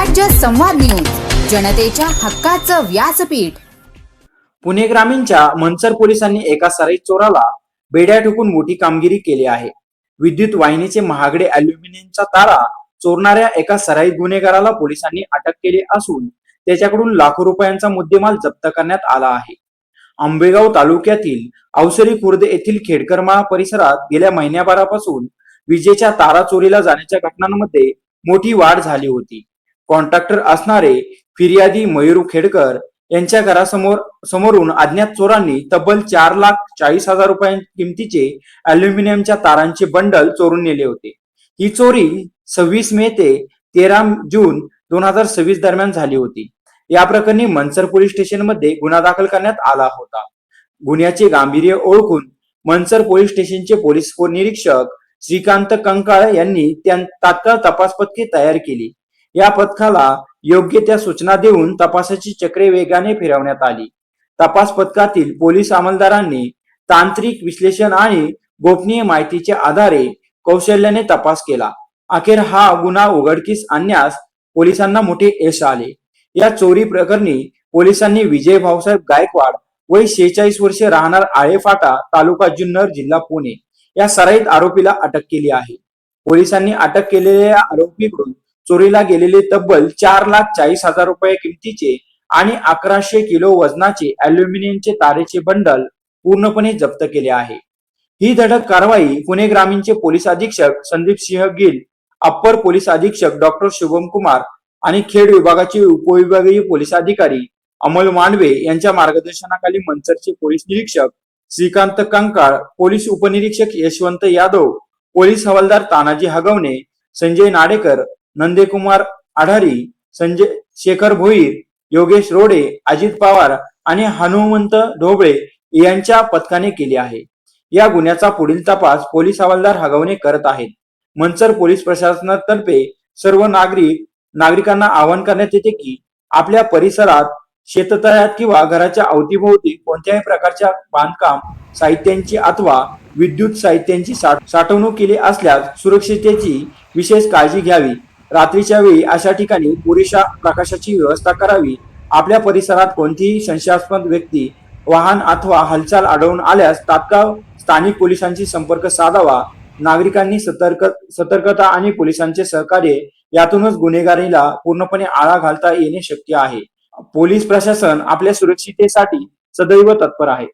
स्वराज्य संवाद न्यूज, जनतेच्या हक्काचं व्यासपीठ। पुणे ग्रामीणच्या मनसर पोलिसांनी एका सराईत चोराला बेड्या ठोकून मोठी कामगिरी केली आहे। विद्युत वाहिनीचे महागडे अॅल्युमिनियमचा तारा चोरणाऱ्या एका सराईत गुन्हेगाराला पोलिसांनी अटक केली असून त्याच्याकडून लाखो रुपयांचा मुद्देमाल जप्त करण्यात आला आहे। आंबेगाव तालुक्यातील अवसरी खुर्द येथील खेडकरमाळा परिसरात गेल्या महिन्याभरापासून विजेच्या तारा चोरीला जाण्याच्या घटनांमध्ये मोठी वाढ झाली होती। कॉन्ट्रॅक्टर असणारे फिर्यादी मयूर खेडकर यांच्या समोरून अज्ञात चोरांनी तब्बल 4,40,000 रुपये किमतीचे अॅल्युमिनियमच्या तारांचे बंडल चोरून नेले होते। ही चोरी 26 मे ते 13 जून 2026 दरम्यान झाली होती। या प्रकरणी मनसर पोलीस स्टेशन मध्ये गुन्हा दाखल करण्यात आला होता। गुन्ह्याचे गांभीर्य ओळखून मनसर पोलीस स्टेशनचे पोलीस निरीक्षक श्रीकांत कंकाळ यांनी तात्काळ तपास पथके तयार केली। या पथकाला योग्य त्या सूचना देऊन तपासाची चक्रे वेगाने फिरवण्यात आली। तपास पथकातील पोलीस अंमलदारांनी तांत्रिक विश्लेषण आणि गोपनीय माहितीच्या आधारे कौशल्याने तपास केला। अखेर हा गुन्हा उघडकीस आणण्यास पोलिसांना मोठे यश आले। या चोरी प्रकरणी पोलिसांनी विजय भाऊसाहेब गायकवाड वय 46 वर्षे राहणार आळेफाटा तालुका जुन्नर जिल्हा पुणे या सराईत आरोपीला अटक केली आहे। पोलिसांनी अटक केलेल्या आरोपीकडून चोरीला गेलेले तब्बल 4,40,000 रुपये किमतीचे आणि 1100 किलो वजनाचे अॅल्युमिनियमचे तारेचे बंडल पूर्णपणे जप्त केले आहे। ही धडक कारवाई पुणे ग्रामीणचे पोलीस अधीक्षक संदीप सिंह गिल, अप्पर पोलीस अधीक्षक डॉक्टर शुभम कुमार आणि खेड विभागाचे उपविभागीय पोलीस अधिकारी अमोल मांडवे यांच्या मार्गदर्शनाखाली मनसरचे पोलीस निरीक्षक श्रीकांत कंकाळ, पोलीस उपनिरीक्षक यशवंत यादव, पोलीस हवालदार तानाजी हगवणे, संजय नाडेकर, नंदेकुमार आढारी, संजय शेखर भोईर, योगेश रोडे, अजित पवार आणि हनुमंत ढोबळे यांच्या पथकाने केली आहे। या गुन्ह्याचा पुढील तपास पोलीस हवालदार हगवणे करत आहेत। मनसर पोलीस प्रशासनातर्फे सर्व नागरिकांना आवाहन करण्यात येते की आपल्या परिसरात शेततळ्यात किंवा घराच्या अवतीभोवती कोणत्याही प्रकारच्या बांधकाम साहित्यांची अथवा विद्युत साहित्यांची साठवणूक केली असल्यास सुरक्षिततेची विशेष काळजी घ्यावी। रात्रीच्या वेळी अशा ठिकाणी पुरेशा प्रकाशाची व्यवस्था करावी। आपल्या परिसरात कोणतीही संशयास्पद व्यक्ती, वाहन अथवा हालचाल आढळून आल्यास तात्काळ स्थानिक पोलिसांशी संपर्क साधावा। नागरिकांनी सतर्कता आणि पोलिसांचे सहकार्य यातूनच गुन्हेगारीला पूर्णपणे आळा घालता येणे शक्य आहे। पोलीस प्रशासन आपल्या सुरक्षिततेसाठी सदैव तत्पर आहे।